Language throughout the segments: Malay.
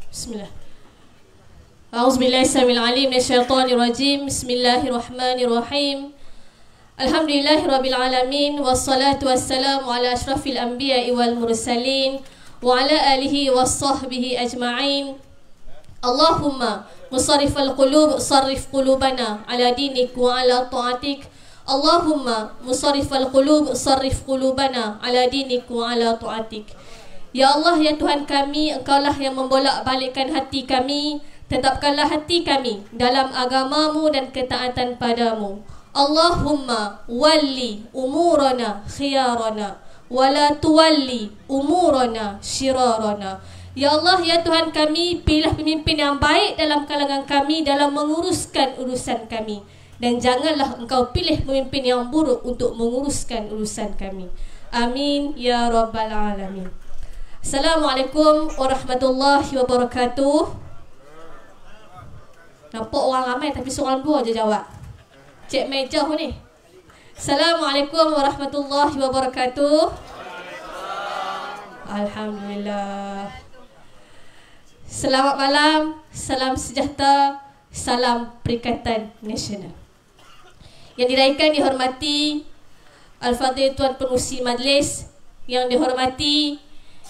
Bismillah. A'udzubillahi samil alim minasyaitonir rajim. Bismillahirrahmanirrahim. Alhamdulillahirabbil alamin wassalatu wassalamu ala asyrafil anbiya'i wal mursalin wa ala alihi wassahbihi ajma'in. Allahumma musarrifal qulub sarrif qulubana ala dinik wa ala ta'atik. Allahumma musarrifal qulub sarrif qulubana ala dinik wa ala ta'atik. Ya Allah, ya Tuhan kami, Engkaulah yang membolak-balikkan hati kami. Tetapkanlah hati kami dalam agamamu dan ketaatan padamu. Allahumma walli umurana khiyarana wala tuwalli umurana syirarana. Ya Allah, ya Tuhan kami, pilihlah pemimpin yang baik dalam kalangan kami dalam menguruskan urusan kami, dan janganlah Engkau pilih pemimpin yang buruk untuk menguruskan urusan kami. Amin ya rabbal alamin. Assalamualaikum warahmatullahi wabarakatuh. Nampak orang ramai tapi seorang dua je jawab. Cek meja pun ni. Assalamualaikum warahmatullahi wabarakatuh. Alhamdulillah. Selamat malam, salam sejahtera, salam Perikatan Nasional. Yang diraikan dihormati Al-Fadhil Tuan Pengerusi Majlis, yang dihormati,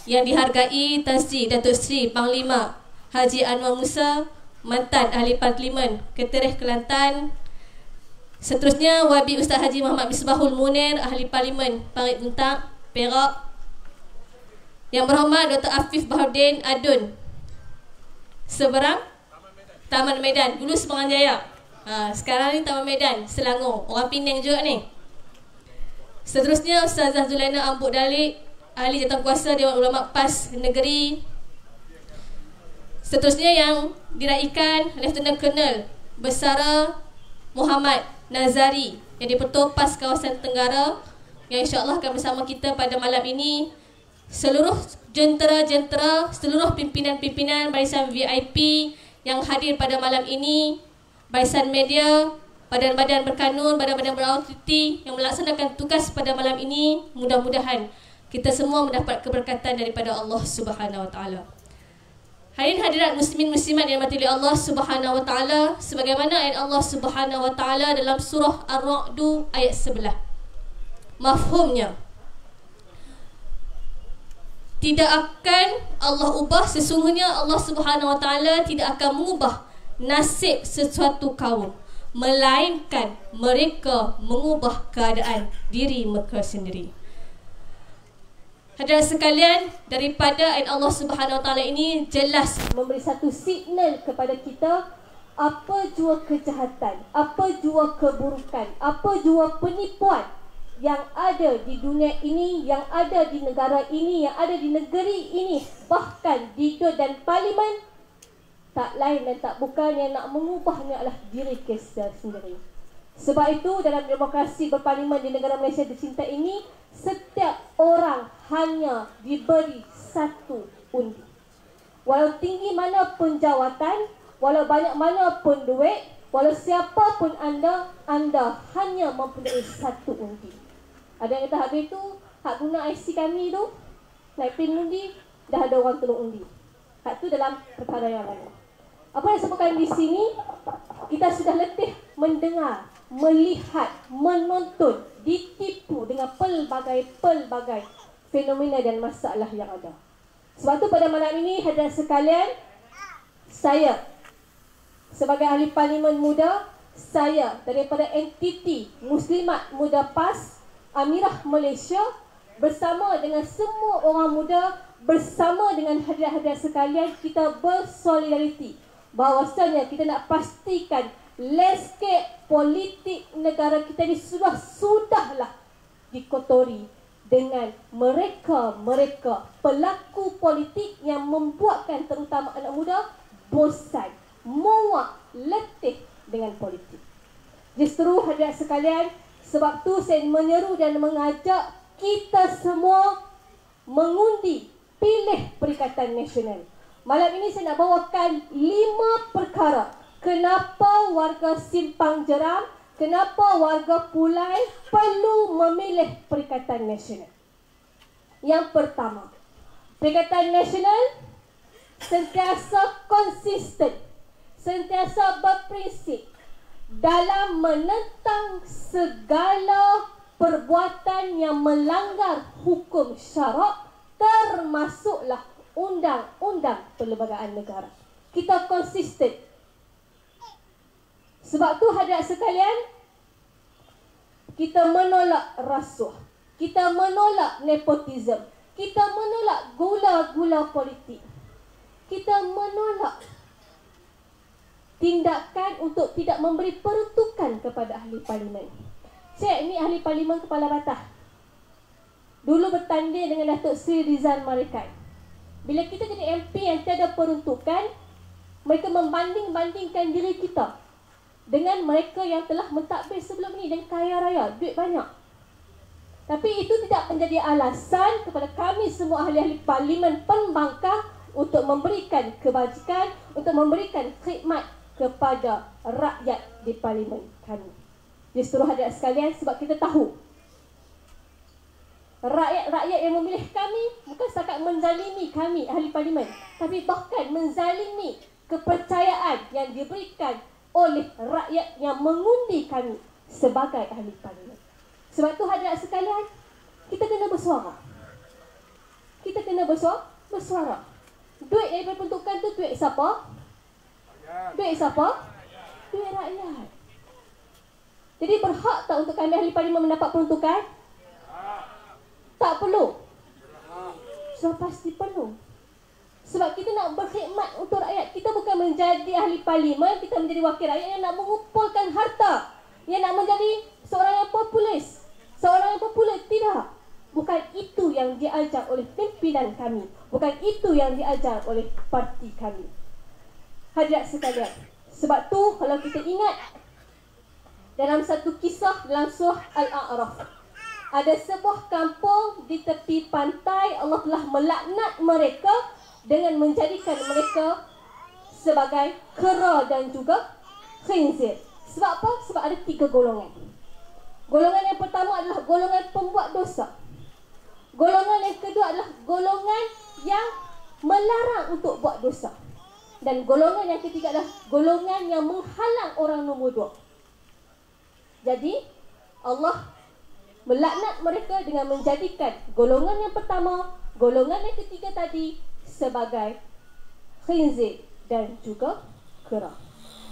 yang dihargai Tan Sri Datuk Seri Panglima Haji Anwar Musa, mantan Ahli Parlimen Ketereh Kelantan. Seterusnya Wabi Ustaz Haji Muhammad Misbahul Munir, Ahli Parlimen Parit Buntak, Perak. Yang berhormat Dr. Afif Bahauddin Adun, Seberang Taman Medan, dulu Seberang Jaya, sekarang ni Taman Medan, Selangor. Orang Penang juga ni. Seterusnya Ustazah Zulaina Ambuk Dalik, Ahli Jawatankuasa Dewan Ulama PAS Negeri. Seterusnya yang diraikan Lieutenant Colonel Bersara Muhammad Nazari, yang di-Pertua PAS Kawasan Tenggara, yang insya-Allah akan bersama kita pada malam ini. Seluruh jentera-jentera, seluruh pimpinan-pimpinan barisan VIP yang hadir pada malam ini, barisan media, badan-badan berkanun, badan-badan berautoriti yang melaksanakan tugas pada malam ini, mudah-mudahan kita semua mendapat keberkatan daripada Allah Subhanahu Wa Taala. Hadirin hadirat muslimin muslimat yang dirahmati oleh Allah Subhanahu Wa Taala, sebagaimana ayat Allah Subhanahu Wa Taala dalam surah Ar-Ra'd ayat 11. Mafhumnya, tidak akan Allah ubah, sesungguhnya Allah Subhanahu Wa Taala tidak akan mengubah nasib sesuatu kaum, melainkan mereka mengubah keadaan diri mereka sendiri. Hadirin sekalian, daripada ayat Allah Subhanahu Wa Taala ini jelas memberi satu signal kepada kita, apa jua kejahatan, apa jua keburukan, apa jua penipuan yang ada di dunia ini, yang ada di negara ini, yang ada di negeri ini, bahkan di dan parlimen, tak lain dan tak bukan yang nak mengubahnya adalah diri kita sendiri. Sebab itu dalam demokrasi berparlimen di negara Malaysia tercinta ini, setiap orang hanya diberi satu undi. Walau tinggi mana pun jawatan, walau banyak mana pun duit, walau siapa pun anda hanya mempunyai satu undi. Ada yang kata habis tu, hak guna IC kami tu, naik pin undi, dah ada orang tolong undi. Hak tu dalam perkara yang lain. Apa yang sebutkan di sini, kita sudah letih mendengar, melihat, menonton, ditipu dengan pelbagai fenomena dan masalah yang ada. Sebab tu pada malam ini, hadirin sekalian, saya sebagai ahli parlimen muda, saya daripada entiti Muslimat Muda PAS Amirah Malaysia, bersama dengan semua orang muda, bersama dengan hadirat-hadirat sekalian, kita bersolidariti bahawasanya kita nak pastikan landscape politik negara kita ini sudahlah dikotori dengan mereka pelaku politik yang membuatkan terutama anak muda bosan, muak, letih dengan politik. Justru hadirat sekalian, sebab tu saya menyeru dan mengajak kita semua mengundi pilih Perikatan Nasional. Malam ini saya nak bawakan 5 perkara kenapa warga Simpang Jeram, kenapa warga Pulai perlu memilih Perikatan Nasional. Yang pertama, Perikatan Nasional sentiasa konsisten, sentiasa berprinsip dalam menentang segala perbuatan yang melanggar hukum syarak, termasuklah undang-undang perlembagaan negara. Kita konsisten. Sebab tu hadirat sekalian, kita menolak rasuah, kita menolak nepotisme, kita menolak gula-gula politik, kita menolak tindakan untuk tidak memberi peruntukan kepada ahli parlimen. Saya ni ahli parlimen Kepala Batah. Dulu bertanding dengan Datuk Seri Rizal Marikan. Bila kita jadi MP yang tiada peruntukan, mereka membanding-bandingkan diri kita dengan mereka yang telah mentadbir sebelum ini dan kaya raya, duit banyak. Tapi itu tidak menjadi alasan kepada kami semua ahli-ahli parlimen pembangkang untuk memberikan kebajikan, untuk memberikan khidmat kepada rakyat di parlimen kami. Justru hadirat sekalian, sebab kita tahu rakyat yang memilih kami bukan setakat menzalimi kami ahli parlimen, tapi bahkan menzalimi kepercayaan yang diberikan oleh rakyat yang mengundi kami sebagai ahli parlimen. Sebab tu hadirat sekalian, kita kena bersuara. Kita kena bersuara. Duit daripada peruntukan tu duit siapa? Duit siapa? Duit rakyat. Jadi berhak tak untuk kami ahli parlimen mendapat peruntukan? Tak perlu. So pasti perlu. Sebab kita nak berkhidmat untuk rakyat. Kita bukan menjadi ahli parlimen, kita menjadi wakil rakyat yang nak mengumpulkan harta, yang nak menjadi seorang yang populis, seorang yang populer. Tidak. Bukan itu yang diajar oleh pimpinan kami. Bukan itu yang diajar oleh parti kami. Hadirat sekalian, sebab tu kalau kita ingat dalam satu kisah dalam surah Al-A'raf, ada sebuah kampung di tepi pantai. Allah telah melaknat mereka dengan menjadikan mereka sebagai kera dan juga khinzir. Sebab apa? Sebab ada 3 golongan. Golongan yang pertama adalah golongan pembuat dosa. Golongan yang kedua adalah golongan yang melarang untuk buat dosa. Dan golongan yang ketiga adalah golongan yang menghalang orang nombor 2. Jadi Allah melaknat mereka dengan menjadikan golongan yang pertama, golongan yang ketiga tadi sebagai khinzir dan juga kera.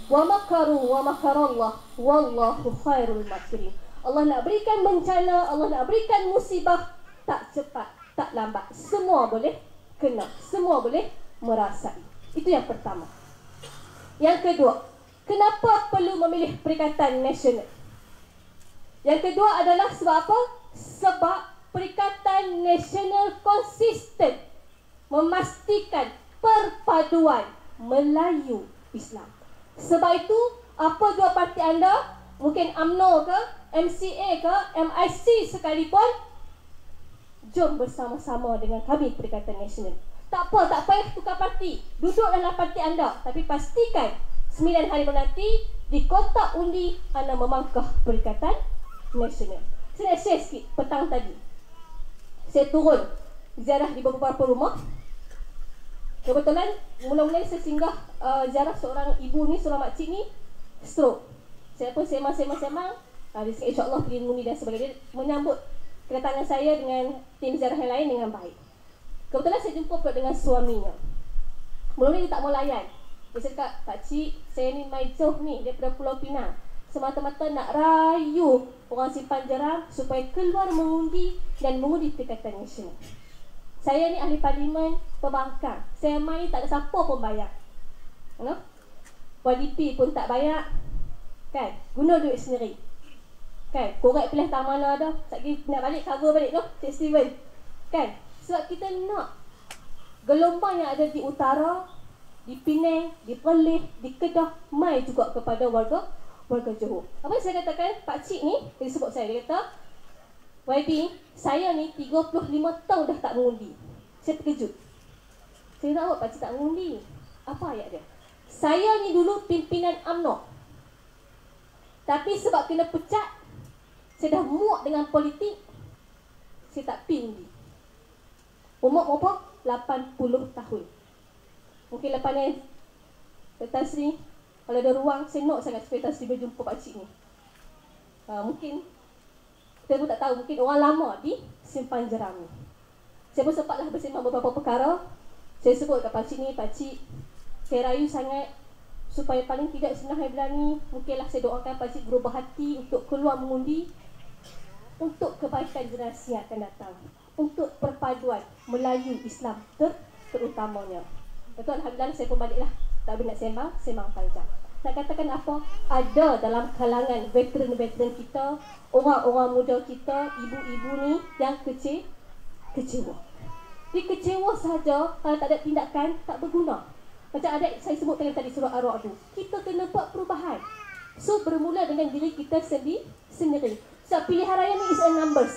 Wa makaru wa makarallah wallahu khairul makirin. Allah nak berikan bencana, Allah nak berikan musibah, tak cepat, tak lambat. Semua boleh kena, semua boleh merasai. Itu yang pertama. Yang kedua, kenapa perlu memilih Perikatan Nasional? Yang kedua adalah sebab apa? Sebab Perikatan Nasional konsisten memastikan perpaduan Melayu Islam. Sebab itu, apa dua parti anda, mungkin UMNO ke, MCA ke, MIC sekalipun, jom bersama-sama dengan kami Perikatan Nasional. Tak apa, tak payah tukar parti. Duduk dalam parti anda. Tapi pastikan 9 hari nanti di kotak undi anda memangkah Perikatan Nasional. Saya nak share sikit. Petang tadi saya turun ziarah di beberapa rumah. Kebetulan mula-mula saya singgah ziarah seorang ibu ni, seorang makcik ni stroke. Saya pun semang-semang dia cakap insyaAllah pergi mengundi dan sebagainya. Dia menyambut kedatangan saya dengan tim ziarah yang lain dengan baik. Kebetulan saya jumpa pula dengan suaminya. Mula-mula dia tak mau layan. Dia cakap, pakcik, saya ni mai jauh ni daripada Pulau Pinang, semata-mata nak rayu orang simpan jeram supaya keluar mengundi dan mengundi Perikatan Nasional. Saya ni ahli parlimen pembangkang. Saya mai tak ada siapa pun bayar. YDP pun tak bayar. Kan? Guna duit sendiri. Kan? Korek pilihan tak mana dah. Sekejap nak balik, cover balik tu, Cik Steven. Kan? Sebab kita nak gelombang yang ada di utara, di Penang, di Perlis, di Kedah, mai juga kepada warga Johor. Apa yang saya katakan, pakcik ni, dia sebut saya, dia kata, YB, saya ni 35 tahun dah tak mengundi. Saya terkejut. Saya nak buat pakcik tak mengundi. Apa ayat dia? Saya ni dulu pimpinan UMNO. Tapi sebab kena pecat, saya dah muak dengan politik, saya tak pergi undi. Umur berapa? 80 tahun. Mungkin lepas ni Tan Sri, kalau ada ruang, saya nak sangat supaya Tan Sri berjumpa pakcik ni. Mungkin kita pun tak tahu, mungkin orang lama di Simpang Jeram ni. Saya pun sempatlah bersembang beberapa perkara. Saya sebut kat pakcik ni, pakcik, saya rayu sangat supaya paling tidak Senah Haiblan ni, mungkinlah saya doakan pakcik berubah hati untuk keluar mengundi untuk kebaikan generasi yang akan datang, untuk perpaduan Melayu Islam terutamanya. Betul, alhamdulillah saya pun baliklah. Tak boleh nak sembang panjang. Nak katakan apa? Ada dalam kalangan veteran-veteran kita, orang-orang muda kita, ibu-ibu ni yang kecewa. Dia kecewa saja kalau tak ada tindakan, tak berguna. Macam adik saya sebutkan tadi surah Ar-Ra'd tu. Kita kena buat perubahan. So bermula dengan diri kita sendiri. So pilihan raya ni is a numbers.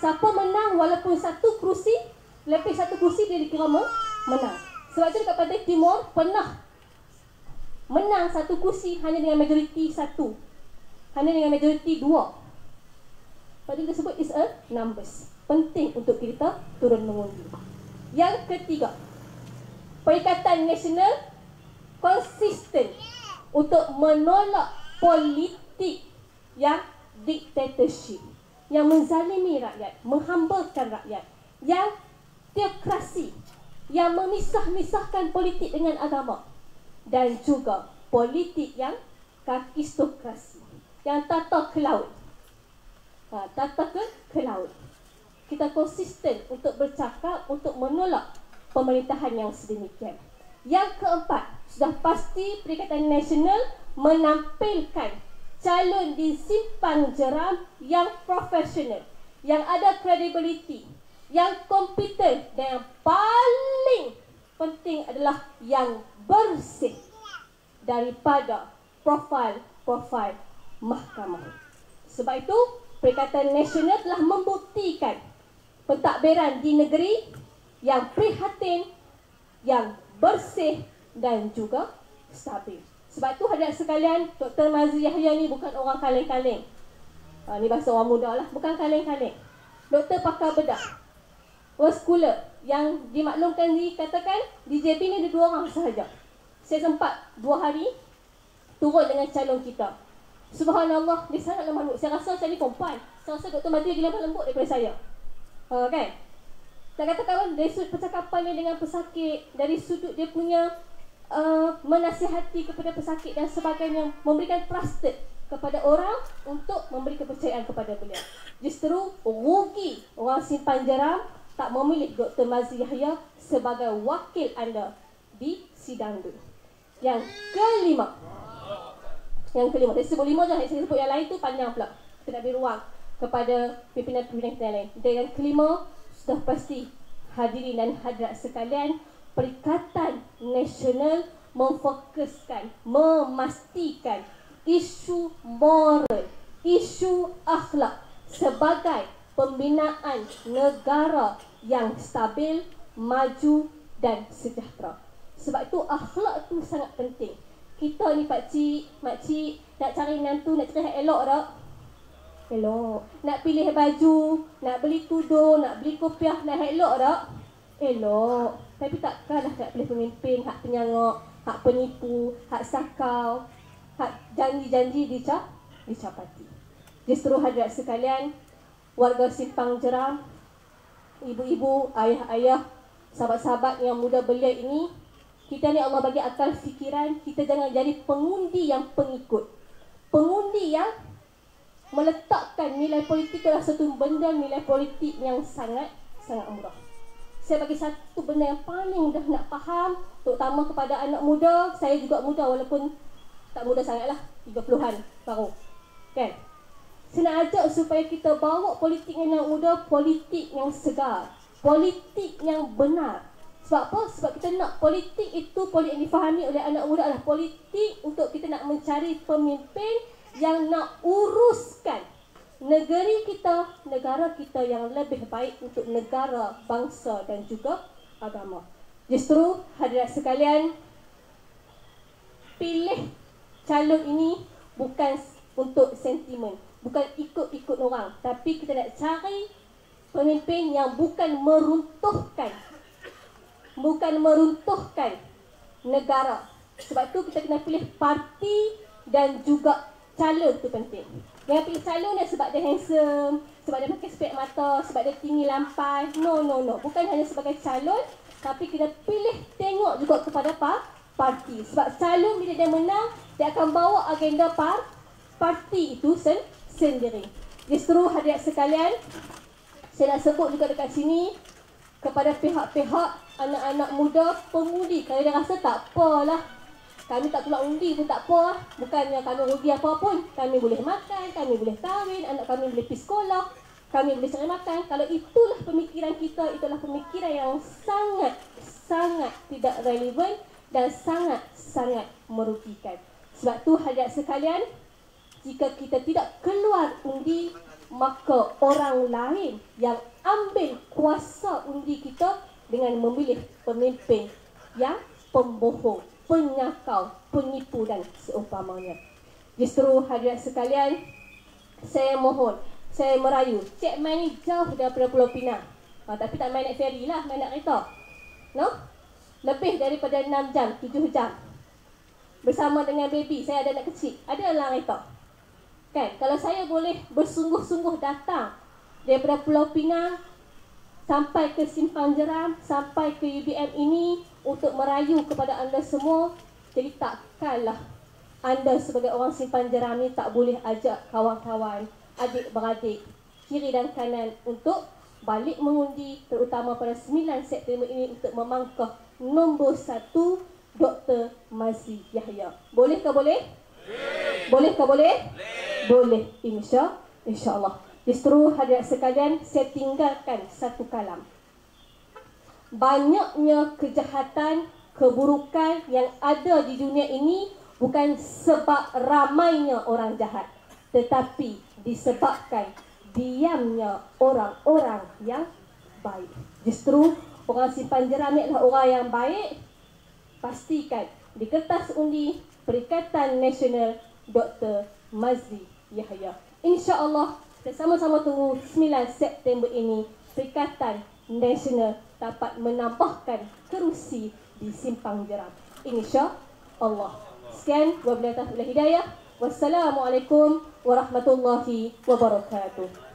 Siapa menang walaupun satu kerusi, lebih satu kerusi dia dikira menang. Sebab itu dekat Pantai Timur pernah menang satu kursi hanya dengan majoriti satu, hanya dengan majoriti 2. Pada kita sebut is a numbers. Penting untuk kita turun mengundi. Yang ketiga, Perikatan Nasional konsisten untuk menolak politik yang diktatorship, yang menzalimi rakyat, menghambakan rakyat, yang teokrasi, yang memisah-misahkan politik dengan agama, dan juga politik yang kakistokrasi, yang tata ke laut. Tata ke laut. Kita konsisten untuk bercakap, untuk menolak pemerintahan yang sedemikian. Yang keempat, sudah pasti Perikatan Nasional menampilkan calon di Simpang Jeram yang profesional, yang ada kredibiliti, yang kompeten, dan yang paling penting adalah yang bersih daripada profil mahkamah. Sebab itu Perikatan Nasional telah membuktikan pentadbiran di negeri yang prihatin, yang bersih dan juga stabil. Sebab itu hadirat sekalian, Dr. Mazli Yahya ni bukan orang kaleng-kaleng. Ni bahasa orang muda lah, bukan kaleng-kaleng. Doktor pakar bedah, waskular yang dimaklumkan dikatakan di JB ni ada 2 orang sahaja. Saya sempat 2 hari turun dengan calon kita. Subhanallah, dia sangat lemah lembut. Saya rasa saya ni perempuan. Saya rasa Dr. Mazli lagi lemah lembut daripada saya. Kan? Tak katakan dari sudut percakapan dia dengan pesakit, dari sudut dia punya menasihati kepada pesakit dan sebagainya, memberikan trusted kepada orang untuk memberi kepercayaan kepada beliau. Justru rugi orang Simpang Jeram tak memilih Dr. Mazli Yahya sebagai wakil anda di sidang itu. Yang kelima, saya sebut 5 je, saya sebut yang lain tu panjang pula. Kita nak beri ruang kepada pimpinan-pimpinan kita lain. Dan yang kelima, sudah pasti hadirin dan hadirat sekalian, Perikatan Nasional memfokuskan, memastikan isu moral, isu akhlak sebagai pembinaan negara yang stabil, maju dan sejahtera. Sebab itu akhlak tu sangat penting. Kita ni pakcik, makcik nak cari menantu, nak cari elok tak? Elok. Nak pilih baju, nak beli tudung, nak beli kopiah, nak elok tak? Elok. Tapi takkanlah nak pilih pemimpin hak penyangak, hak penipu, hak sakau, hak janji-janji dicapati. Justru hadirat sekalian, warga Simpang Jeram, ibu-ibu, ayah-ayah, sahabat-sahabat yang muda belia ini, kita ni Allah bagi akal fikiran, kita jangan jadi pengundi yang pengikut. Pengundi yang meletakkan nilai politik adalah satu benda nilai politik yang sangat murah. Saya bagi satu benda yang paling mudah nak faham, terutama kepada anak muda. Saya juga muda walaupun tak muda sangatlah, 30-an baru. Kan? Saya nak ajak supaya kita bawa politik yang anak muda, politik yang segar, politik yang benar. Sebab apa? Sebab kita nak politik itu, politik yang difahami oleh anak muda adalah politik untuk kita nak mencari pemimpin yang nak uruskan negeri kita, negara kita yang lebih baik untuk negara, bangsa dan juga agama. Justru hadirat sekalian, pilih calon ini bukan untuk sentimen, bukan ikut-ikut orang, tapi kita nak cari pemimpin yang bukan meruntuhkan negara. Sebab tu kita kena pilih parti dan juga calon tu penting. Jangan pilih calon dia sebab dia handsome, sebab dia pakai spek mata, sebab dia tinggi lampai. No. Bukan hanya sebagai calon, tapi kita pilih tengok juga kepada parti. Sebab calon bila dia menang, dia akan bawa agenda parti itu sendiri. Justru hadirat sekalian, saya nak sebut juga dekat sini kepada pihak-pihak anak-anak muda pengundi. Kalau dia rasa tak apalah, kami tak keluar undi pun tak apa, bukannya kami rugi apa pun. Kami boleh makan, kami boleh kahwin, anak kami boleh pergi sekolah, kami boleh cari makan. Kalau itulah pemikiran kita, itulah pemikiran yang sangat tidak relevan dan sangat merugikan. Sebab tu hadirat sekalian, jika kita tidak keluar undi, maka orang lain yang ambil kuasa undi kita dengan memilih pemimpin yang pembohong, penyakau, penipu dan seumpamanya. Justru hadirat sekalian, saya mohon, saya merayu, Cik Mai ni jauh daripada Pulau Pinang. Tapi tak main naik ferry lah, main naik kereta. No? Lebih daripada 6 jam, 7 jam. Bersama dengan baby, saya ada anak kecil, ada dalam kereta. Kan, kalau saya boleh bersungguh-sungguh datang daripada Pulau Pinang sampai ke Simpang Jeram, sampai ke UBM ini untuk merayu kepada anda semua, jadi takkanlah anda sebagai orang Simpang Jeram ni tak boleh ajak kawan-kawan, adik-beradik, kiri dan kanan untuk balik mengundi, terutama pada 9 September ini untuk memangkah nombor 1 Dr. Mazli Yahya. Bolehkah boleh? Bolehkah boleh? Boleh, insya-Allah. Justru hadirat sekalian, saya tinggalkan satu kalam. Banyaknya kejahatan, keburukan yang ada di dunia ini bukan sebab ramainya orang jahat, tetapi disebabkan diamnya orang-orang yang baik. Justru orang Simpang Jeram ni adalah orang yang baik. Pastikan di kertas undi Perikatan Nasional Dr. Mazli Yahya. InsyaAllah kita sama-sama tunggu 9 September ini Perikatan Nasional dapat menambahkan kerusi di Simpang Jeram. InsyaAllah. Sekian, wabillahi taufiq wal hidayah. Wassalamualaikum warahmatullahi wabarakatuh.